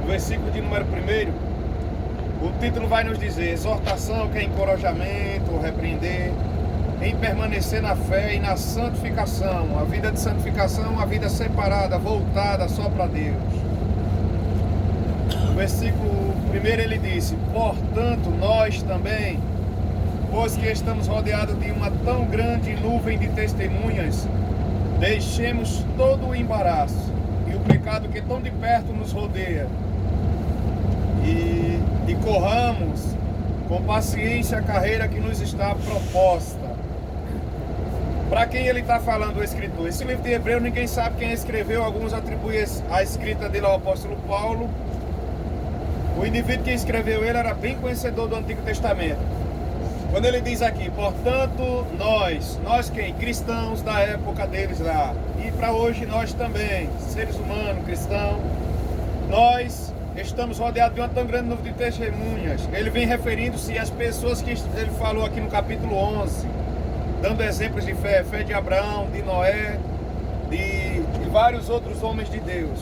no versículo de número 1, o título vai nos dizer: exortação, que é encorajamento, repreender, em permanecer na fé e na santificação. A vida de santificação é uma vida separada, voltada só para Deus. No versículo 1 ele disse: portanto, nós também, pois que estamos rodeados de uma tão grande nuvem de testemunhas, deixemos todo o embaraço e o pecado que tão de perto nos rodeia, e corramos com paciência a carreira que nos está proposta. Para quem ele está falando, o escritor? Esse livro de Hebreu, ninguém sabe quem escreveu. Alguns atribuem a escrita dele ao apóstolo Paulo. O indivíduo que escreveu ele era bem conhecedor do Antigo Testamento. Quando ele diz aqui, portanto, nós quem? Cristãos da época deles lá. E para hoje nós também, seres humanos, cristãos, nós estamos rodeados de uma tão grande nuvem de testemunhas. Ele vem referindo-se às pessoas que ele falou aqui no capítulo 11, dando exemplos de fé, fé de Abraão, de Noé, de vários outros homens de Deus.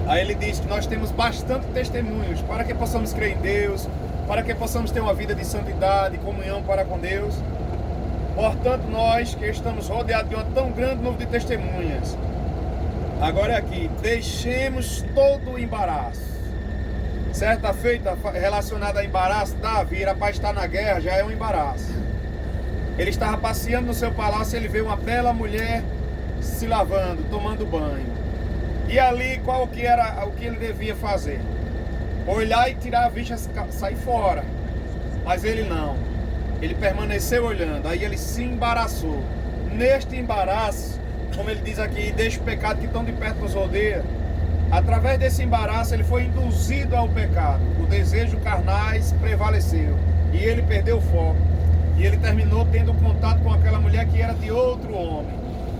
Aí ele diz que nós temos bastante testemunhos para que possamos crer em Deus, para que possamos ter uma vida de santidade, comunhão para com Deus. Portanto, nós que estamos rodeados de uma tão grande nuvem de testemunhas, agora é aqui, deixemos todo o embaraço. Certa feita relacionada a embaraço, Davi era para estar na guerra, já é um embaraço. Ele estava passeando no seu palácio e ele vê uma bela mulher se lavando, tomando banho. E ali, qual que era o que ele devia fazer? Olhar e tirar a vista, sair fora. Mas ele não. Ele permaneceu olhando. Aí ele se embaraçou. Neste embaraço, como ele diz aqui, deixa o pecado que tão de perto nos rodeia. Através desse embaraço, ele foi induzido ao pecado. O desejo carnais prevaleceu. E ele perdeu o foco. E ele terminou tendo contato com aquela mulher que era de outro homem,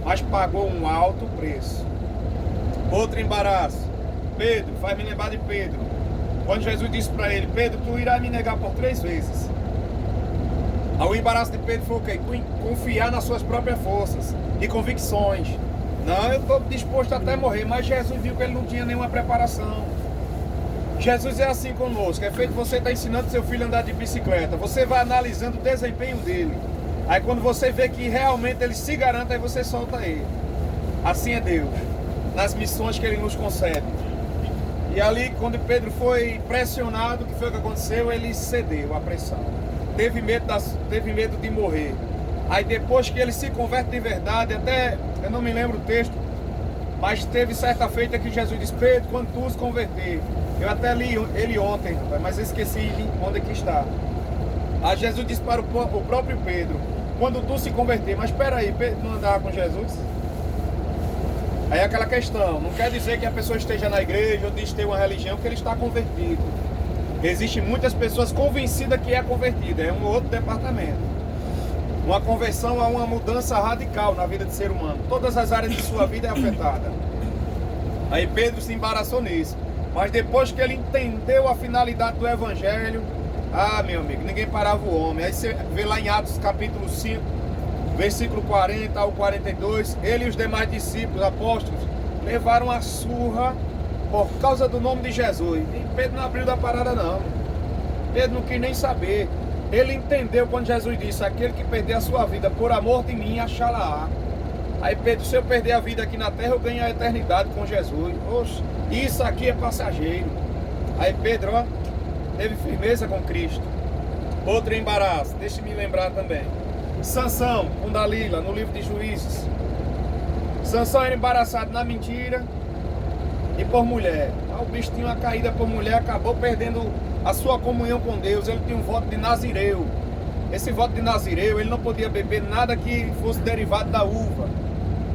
mas pagou um alto preço. Outro embaraço. Pedro, faz me lembrar de Pedro. Quando Jesus disse para ele: Pedro, tu irás me negar por 3 vezes. O embaraço de Pedro foi o quê? Confiar nas suas próprias forças e convicções. Não, eu estou disposto até morrer, mas Jesus viu que ele não tinha nenhuma preparação. Jesus é assim conosco, é feito você estar ensinando seu filho a andar de bicicleta, você vai analisando o desempenho dele, aí quando você vê que realmente ele se garante, aí você solta ele. Assim é Deus, nas missões que ele nos concede. E ali, quando Pedro foi pressionado, o que foi que aconteceu? Ele cedeu à pressão, teve medo de morrer. Aí depois que ele se converte de verdade, até, eu não me lembro o texto, mas teve certa feita que Jesus disse: Pedro, quando tu se converter, eu até li ele ontem, mas eu esqueci onde é que está. Aí Jesus disse para o próprio Pedro: quando tu se converter, mas espera aí, Pedro não andava com Jesus? Aí é aquela questão, não quer dizer que a pessoa esteja na igreja ou diz ter uma religião que ele está convertido. Existem muitas pessoas convencidas que é convertida, é um outro departamento. Uma conversão é uma mudança radical na vida do ser humano. Todas as áreas de sua vida é afetada. Aí Pedro se embaraçou nisso. Mas depois que ele entendeu a finalidade do evangelho, meu amigo, ninguém parava o homem. Aí você vê lá em Atos capítulo 5, versículo 40 ao 42, ele e os demais discípulos, apóstolos, levaram a surra por causa do nome de Jesus. E Pedro não abriu da parada não. Pedro não quis nem saber. Ele entendeu quando Jesus disse: aquele que perder a sua vida por amor de mim, achá-la-á. Aí Pedro: se eu perder a vida aqui na terra, eu ganho a eternidade com Jesus. Oxe, isso aqui é passageiro. Aí Pedro, teve firmeza com Cristo. Outro embaraço, deixe-me lembrar também. Sansão com Dalila, no livro de Juízes. Sansão era embaraçado na mentira e por mulher. O bicho tinha uma caída por mulher, acabou perdendo a sua comunhão com Deus. Ele tinha um voto de Nazireu. Esse voto de Nazireu, ele não podia beber nada que fosse derivado da uva.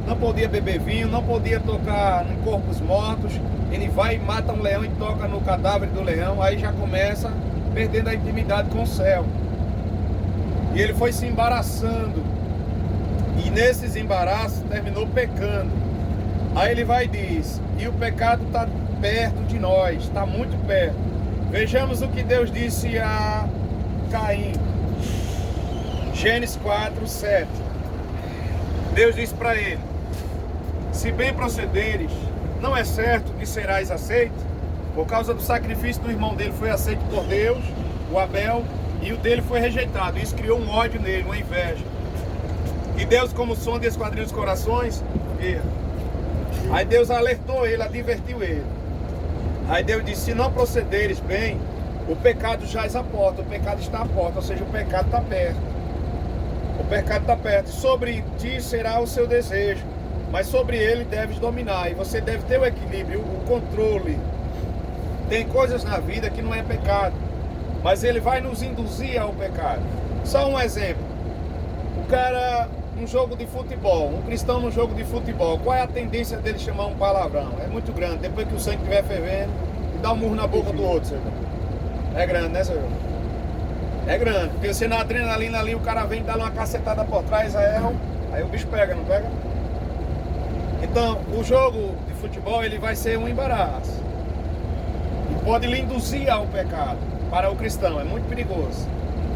Não podia beber vinho, não podia tocar em corpos mortos. Ele vai e mata um leão e toca no cadáver do leão. Aí já começa perdendo a intimidade com o céu. E ele foi se embaraçando. E nesses embaraços terminou pecando. Aí ele vai e diz: e o pecado está perto de nós, está muito perto. Vejamos o que Deus disse a Caim. Gênesis 4, 7. Deus disse para ele: se bem procederes, não é certo que serás aceito? Por causa do sacrifício do irmão dele foi aceito por Deus, o Abel, e o dele foi rejeitado. Isso criou um ódio nele, uma inveja. E Deus, como sonda e esquadrinha os corações, aí Deus alertou ele, advertiu ele. Aí Deus disse: se não procederes bem, o pecado jaz à porta, o pecado está à porta, ou seja, o pecado está perto. O pecado está perto. Sobre ti será o seu desejo, mas sobre ele deves dominar. E você deve ter o equilíbrio, o controle. Tem coisas na vida que não é pecado, mas ele vai nos induzir ao pecado. Só um exemplo. O cara, um jogo de futebol, um cristão no jogo de futebol, qual é a tendência dele chamar um palavrão? É muito grande. Depois que o sangue estiver fervendo, e dá um murro na boca do outro, senhor. É grande, né, senhor? É grande, porque você na adrenalina ali, o cara vem e dá uma cacetada por trás, aí o bicho pega, não pega? Então, o jogo de futebol, ele vai ser um embaraço. E pode lhe induzir ao pecado. Para o cristão, é muito perigoso.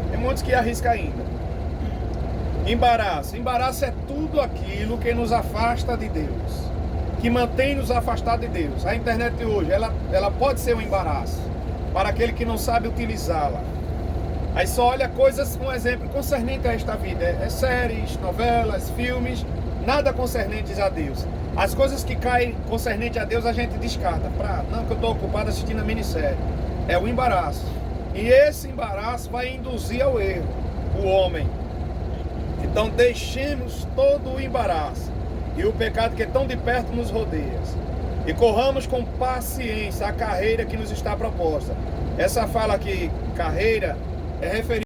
Tem muitos que arriscam ainda. Embaraço. Embaraço é tudo aquilo que nos afasta de Deus, que mantém nos afastados de Deus. A internet hoje, ela pode ser um embaraço para aquele que não sabe utilizá-la. Aí só olha coisas, um exemplo, concernente a esta vida. É séries, novelas, filmes, nada concernentes a Deus. As coisas que caem concernente a Deus a gente descarta. Não, que eu estou ocupado assistindo a minissérie. É o embaraço. E esse embaraço vai induzir ao erro o homem. Então deixemos todo o embaraço e o pecado que é tão de perto nos rodeia. E corramos com paciência a carreira que nos está proposta. Essa fala aqui, carreira, é referida